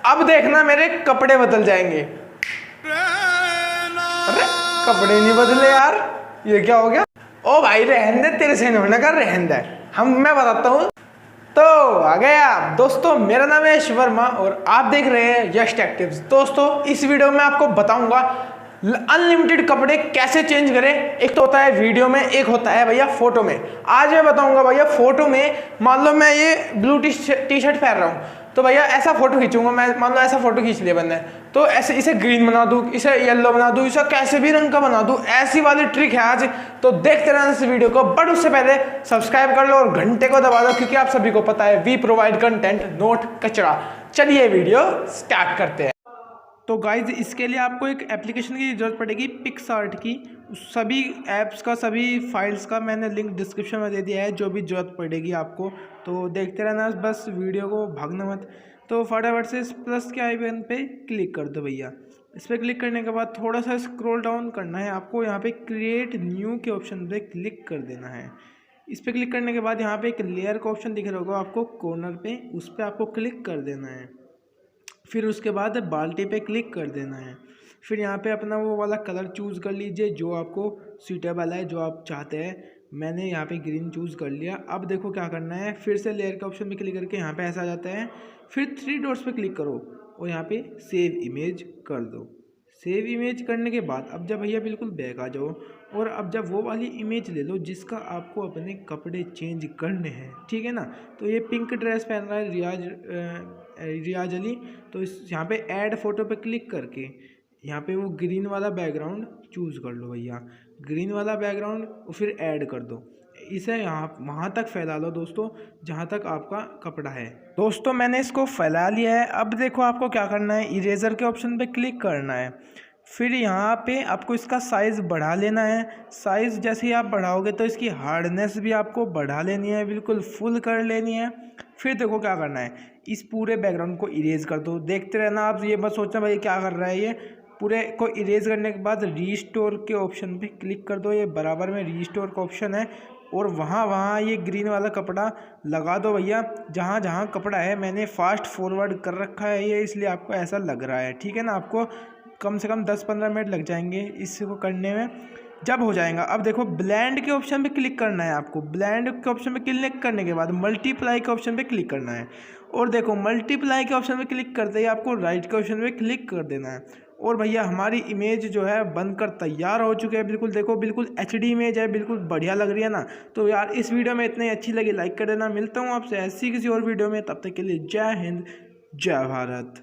अब देखना मेरे कपड़े बदल जाएंगे। अरे कपड़े नहीं बदले यार, ये क्या हो गया? ओ भाई रहने दे, तेरे से नहीं होने का, रहने दे, मैं बताता हूँ। तो आ गए आप दोस्तों, मेरा नाम है यश वर्मा और आप देख रहे हैं यश टेक्टिव्स। दोस्तों इस वीडियो में आपको बताऊंगा अनलिमिटेड कपड़े कैसे चेंज करें। एक तो होता है वीडियो में, एक होता है भैया फोटो में। आज मैं बताऊंगा भैया फोटो में, मान लो मैं ये ब्लू टी शर्ट पहन रहा हूँ, तो भैया ऐसा फोटो खींचूंगा मैं। मान लो ऐसा फोटो खींच लिया बंदा, तो ऐसे इसे ग्रीन बना दूं, इसे येलो बना दूं, इसे कैसे भी रंग का बना दूं, ऐसी वाली ट्रिक है आज। तो देखते रहना इस वीडियो को, बट उससे पहले सब्सक्राइब कर लो और घंटे को दबा दो, क्योंकि आप सभी को पता है वी प्रोवाइड कंटेंट नोट कचरा। चलिए वीडियो स्टार्ट करते हैं। तो गाइज इसके लिए आपको एक एप्लीकेशन की ज़रूरत पड़ेगी, पिक्सआर्ट की। सभी ऐप्स का, सभी फाइल्स का मैंने लिंक डिस्क्रिप्शन में दे दिया है, जो भी ज़रूरत पड़ेगी आपको। तो देखते रहना बस वीडियो को, भागना मत। तो फटाफट से इस प्लस के आइकन पे क्लिक कर दो भैया। इस पर क्लिक करने के बाद थोड़ा सा स्क्रॉल डाउन करना है आपको, यहाँ पे क्रिएट न्यू के ऑप्शन पे क्लिक कर देना है। इस पर क्लिक करने के बाद यहाँ पे एक लेयर का ऑप्शन दिख रहा होगा आपको कॉर्नर पे, उस पर आपको क्लिक कर देना है। फिर उसके बाद बाल्टी पे क्लिक कर देना है। फिर यहाँ पे अपना वो वाला कलर चूज़ कर लीजिए जो आपको सूटेबल है, जो आप चाहते हैं। मैंने यहाँ पे ग्रीन चूज़ कर लिया। अब देखो क्या करना है, फिर से लेयर के ऑप्शन पे क्लिक करके यहाँ पे ऐसा आ जाता है। फिर 3 डॉट्स पे क्लिक करो और यहाँ पे सेव इमेज कर दो। सेव इमेज करने के बाद अब जब भैया बिल्कुल बैक आ जाओ, और अब जब वो वाली इमेज ले लो जिसका आपको अपने कपड़े चेंज करने हैं, ठीक है ना। तो ये पिंक ड्रेस पहन रहा है रियाज अली, तो इस यहाँ पे ऐड फोटो पे क्लिक करके यहाँ पे वो ग्रीन वाला बैकग्राउंड चूज़ कर लो भैया, ग्रीन वाला बैकग्राउंड, और फिर ऐड कर दो। इसे यहाँ वहाँ तक फैला लो दोस्तों जहाँ तक आपका कपड़ा है। दोस्तों मैंने इसको फैला लिया है। अब देखो आपको क्या करना है, इरेजर के ऑप्शन पे क्लिक करना है। फिर यहाँ पे आपको इसका साइज़ बढ़ा लेना है। साइज़ जैसे ही आप बढ़ाओगे तो इसकी हार्डनेस भी आपको बढ़ा लेनी है, बिल्कुल फुल कर लेनी है। फिर देखो क्या करना है, इस पूरे बैकग्राउंड को इरेज कर दो। देखते रहना आप, ये बस सोचना भाई क्या कर रहा है। ये पूरे को इरेज करने के बाद रीस्टोर के ऑप्शन पे क्लिक कर दो। ये बराबर में रीस्टोर का ऑप्शन है, और वहाँ ये ग्रीन वाला कपड़ा लगा दो भैया जहाँ जहाँ कपड़ा है। मैंने फास्ट फॉरवर्ड कर रखा है ये, इसलिए आपको ऐसा लग रहा है, ठीक है ना। आपको कम से कम 10-15 मिनट लग जाएंगे इसको करने में। जब हो जाएगा, अब देखो ब्लेंड के ऑप्शन पे क्लिक करना है आपको। ब्लेंड के ऑप्शन पे क्लिक करने के बाद मल्टीप्लाई के ऑप्शन पे क्लिक करना है, और देखो मल्टीप्लाई के ऑप्शन पे क्लिक करते ही आपको राइट के ऑप्शन पे क्लिक कर देना है। और भैया हमारी इमेज जो है बनकर तैयार हो चुकी है। बिल्कुल देखो, बिल्कुल HD इमेज है, बिल्कुल बढ़िया लग रही है ना। तो यार इस वीडियो में इतनी अच्छी लगी लाइक कर देना। मिलता हूँ आपसे ऐसी किसी और वीडियो में, तब तक के लिए जय हिंद, जय भारत।